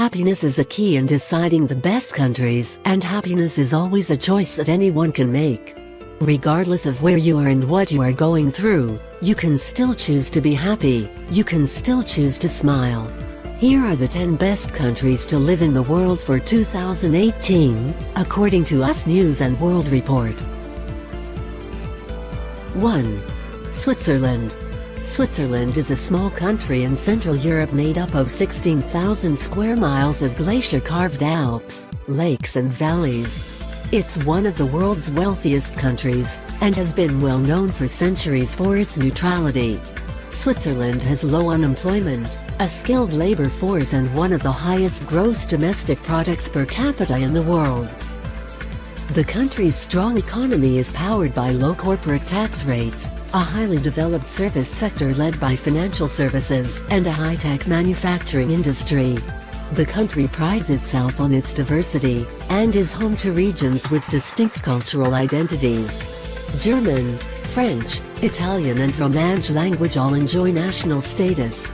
Happiness is a key in deciding the best countries, and happiness is always a choice that anyone can make. Regardless of where you are and what you are going through, you can still choose to be happy, you can still choose to smile. Here are the 10 best countries to live in the world for 2018, according to US News and World Report. 1. Switzerland. Switzerland is a small country in Central Europe made up of 16,000 square miles of glacier-carved Alps, lakes and valleys. It's one of the world's wealthiest countries, and has been well known for centuries for its neutrality. Switzerland has low unemployment, a skilled labor force and one of the highest gross domestic products per capita in the world. The country's strong economy is powered by low corporate tax rates, a highly developed service sector led by financial services, and a high-tech manufacturing industry. The country prides itself on its diversity, and is home to regions with distinct cultural identities. German, French, Italian and Romansh language all enjoy national status.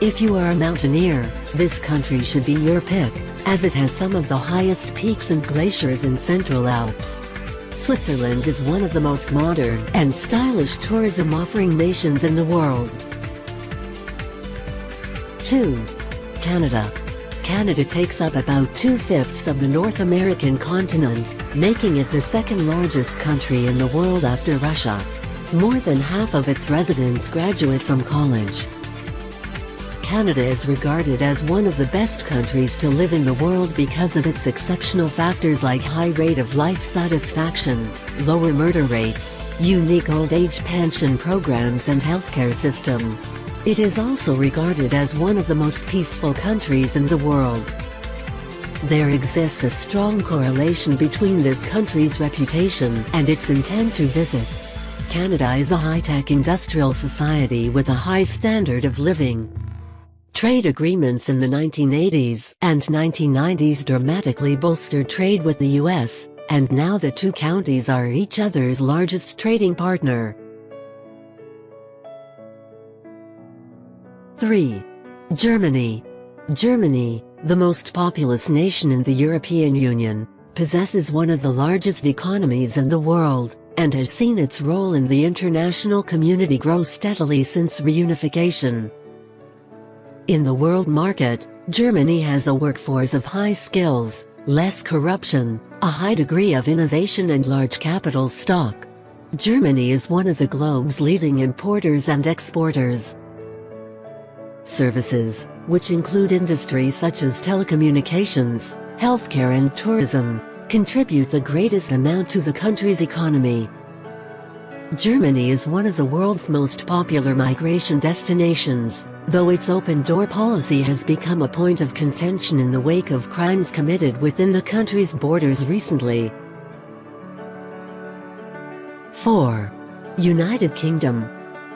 If you are a mountaineer, this country should be your pick, as it has some of the highest peaks and glaciers in Central Alps. Switzerland is one of the most modern and stylish tourism offering nations in the world. 2. Canada. Canada takes up about 2/5 of the North American continent, making it the second largest country in the world after Russia. More than half of its residents graduate from college. Canada is regarded as one of the best countries to live in the world because of its exceptional factors like high rate of life satisfaction, lower murder rates, unique old age pension programs and healthcare system. It is also regarded as one of the most peaceful countries in the world. There exists a strong correlation between this country's reputation and its intent to visit. Canada is a high-tech industrial society with a high standard of living. Trade agreements in the 1980s and 1990s dramatically bolstered trade with the US, and now the two countries are each other's largest trading partner. 3. Germany. Germany, the most populous nation in the European Union, possesses one of the largest economies in the world, and has seen its role in the international community grow steadily since reunification. In the world market, Germany has a workforce of high skills, less corruption, a high degree of innovation and large capital stock. Germany is one of the globe's leading importers and exporters. Services, which include industries such as telecommunications, healthcare and tourism, contribute the greatest amount to the country's economy. Germany is one of the world's most popular migration destinations, though its open-door policy has become a point of contention in the wake of crimes committed within the country's borders recently. 4. United Kingdom.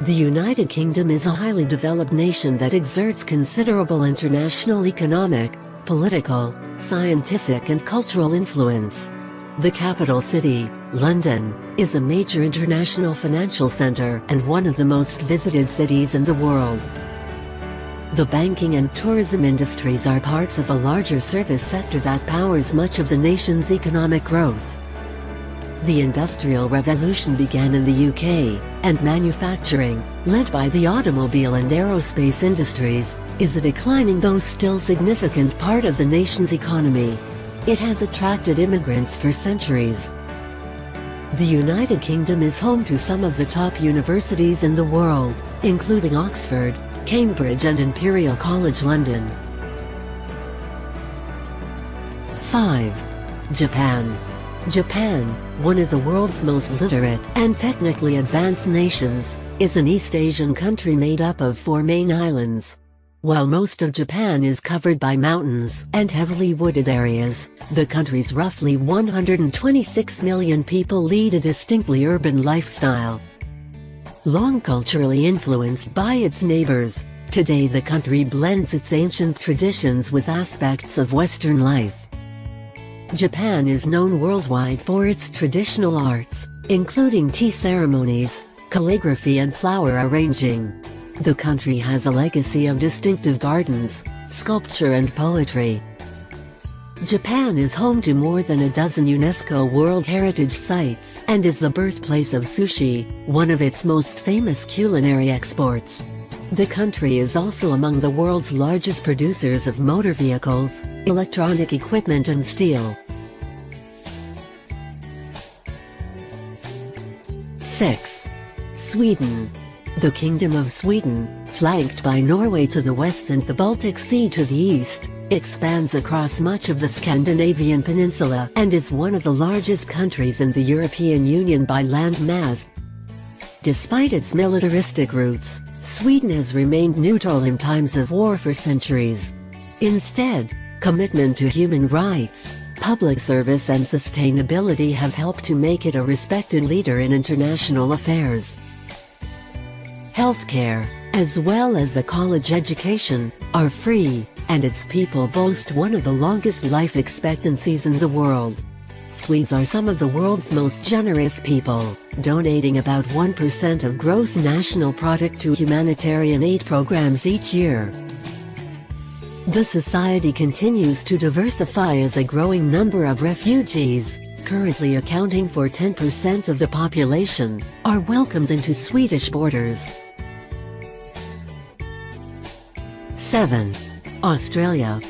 The United Kingdom is a highly developed nation that exerts considerable international economic, political, scientific and cultural influence. The capital city, London, is a major international financial center and one of the most visited cities in the world. The banking and tourism industries are parts of a larger service sector that powers much of the nation's economic growth. The Industrial Revolution began in the UK, and manufacturing, led by the automobile and aerospace industries, is a declining though still significant part of the nation's economy. It has attracted immigrants for centuries. The United Kingdom is home to some of the top universities in the world, including Oxford, Cambridge and Imperial College London. 5. Japan. Japan, one of the world's most literate and technically advanced nations, is an East Asian country made up of 4 main islands. While most of Japan is covered by mountains and heavily wooded areas, the country's roughly 126 million people lead a distinctly urban lifestyle. Long culturally influenced by its neighbors, today the country blends its ancient traditions with aspects of Western life. Japan is known worldwide for its traditional arts, including tea ceremonies, calligraphy and flower arranging. The country has a legacy of distinctive gardens, sculpture and poetry. Japan is home to more than a dozen UNESCO World Heritage Sites and is the birthplace of sushi, one of its most famous culinary exports. The country is also among the world's largest producers of motor vehicles, electronic equipment and steel. 6. Sweden. The Kingdom of Sweden, flanked by Norway to the west and the Baltic Sea to the east, expands across much of the Scandinavian peninsula and is one of the largest countries in the European Union by land mass. Despite its militaristic roots, Sweden has remained neutral in times of war for centuries. Instead, commitment to human rights, public service and sustainability have helped to make it a respected leader in international affairs. Healthcare, as well as the college education, are free, and its people boast one of the longest life expectancies in the world. Swedes are some of the world's most generous people, donating about 1% of gross national product to humanitarian aid programs each year. The society continues to diversify as a growing number of refugees, currently accounting for 10% of the population, are welcomed into Swedish borders. 7. Australia.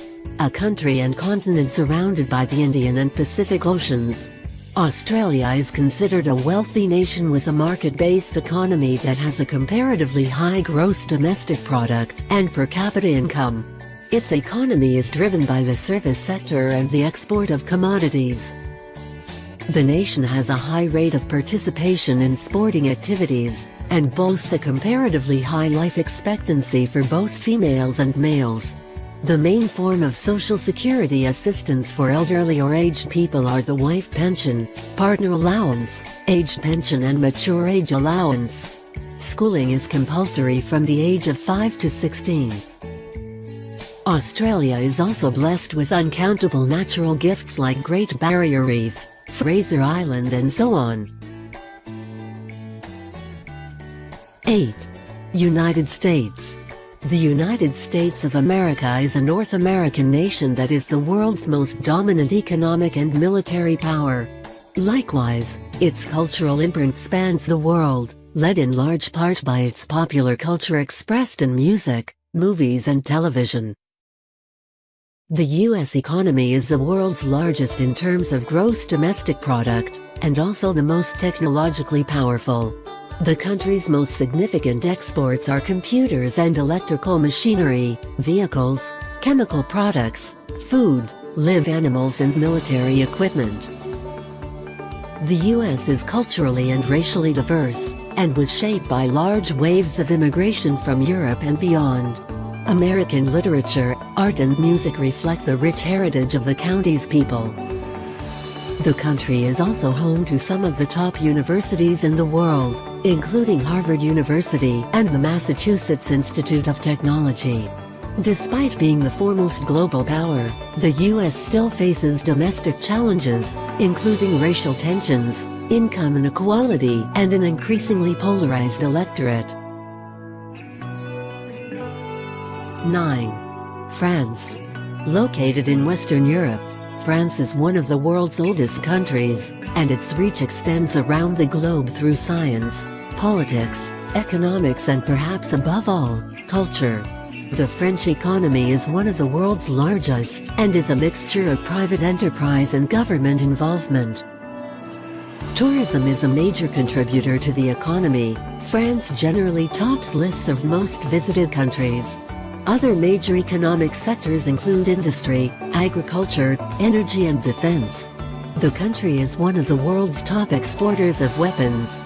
A country and continent surrounded by the Indian and Pacific Oceans. Australia is considered a wealthy nation with a market-based economy that has a comparatively high gross domestic product and per capita income. Its economy is driven by the service sector and the export of commodities. The nation has a high rate of participation in sporting activities, and boasts a comparatively high life expectancy for both females and males. The main form of social security assistance for elderly or aged people are the wife pension, partner allowance, aged pension and mature age allowance. Schooling is compulsory from the age of 5 to 16. Australia is also blessed with uncountable natural gifts like Great Barrier Reef, Fraser Island and so on. 8. United States. The United States of America is a North American nation that is the world's most dominant economic and military power. Likewise, its cultural imprint spans the world, led in large part by its popular culture expressed in music, movies and television. The U.S. economy is the world's largest in terms of gross domestic product, and also the most technologically powerful. The country's most significant exports are computers and electrical machinery, vehicles, chemical products, food, live animals and military equipment. The U.S. is culturally and racially diverse, and was shaped by large waves of immigration from Europe and beyond. American literature, art and music reflect the rich heritage of the county's people. The country is also home to some of the top universities in the world, including Harvard University and the Massachusetts Institute of Technology. Despite being the foremost global power, the U.S. still faces domestic challenges, including racial tensions, income inequality, and an increasingly polarized electorate. 9. France. Located in Western Europe, France is one of the world's oldest countries, and its reach extends around the globe through science, politics, economics and perhaps above all, culture. The French economy is one of the world's largest and is a mixture of private enterprise and government involvement. Tourism is a major contributor to the economy. France generally tops lists of most visited countries. Other major economic sectors include industry, agriculture, energy and defense. The country is one of the world's top exporters of weapons.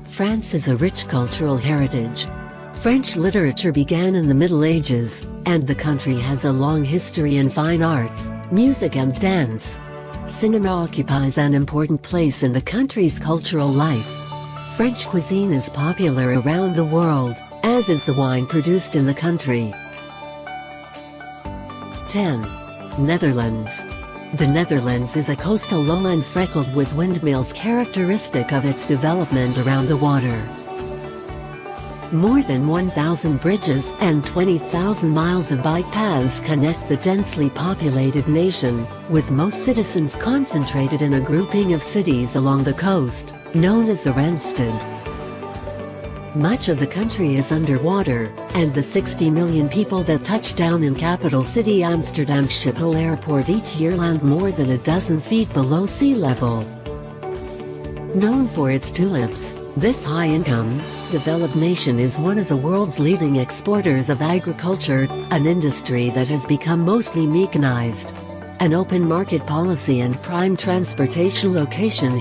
France has a rich cultural heritage. French literature began in the Middle Ages, and the country has a long history in fine arts, music and dance. Cinema occupies an important place in the country's cultural life. French cuisine is popular around the world, as is the wine produced in the country. 10. Netherlands. The Netherlands is a coastal lowland freckled with windmills characteristic of its development around the water. More than 1,000 bridges and 20,000 miles of bike paths connect the densely populated nation, with most citizens concentrated in a grouping of cities along the coast, known as the Randstad. Much of the country is underwater, and the 60 million people that touch down in capital city Amsterdam Schiphol Airport each year land more than a dozen feet below sea level. Known for its tulips, this high-income, developed nation is one of the world's leading exporters of agriculture, an industry that has become mostly mechanized. An open market policy and prime transportation location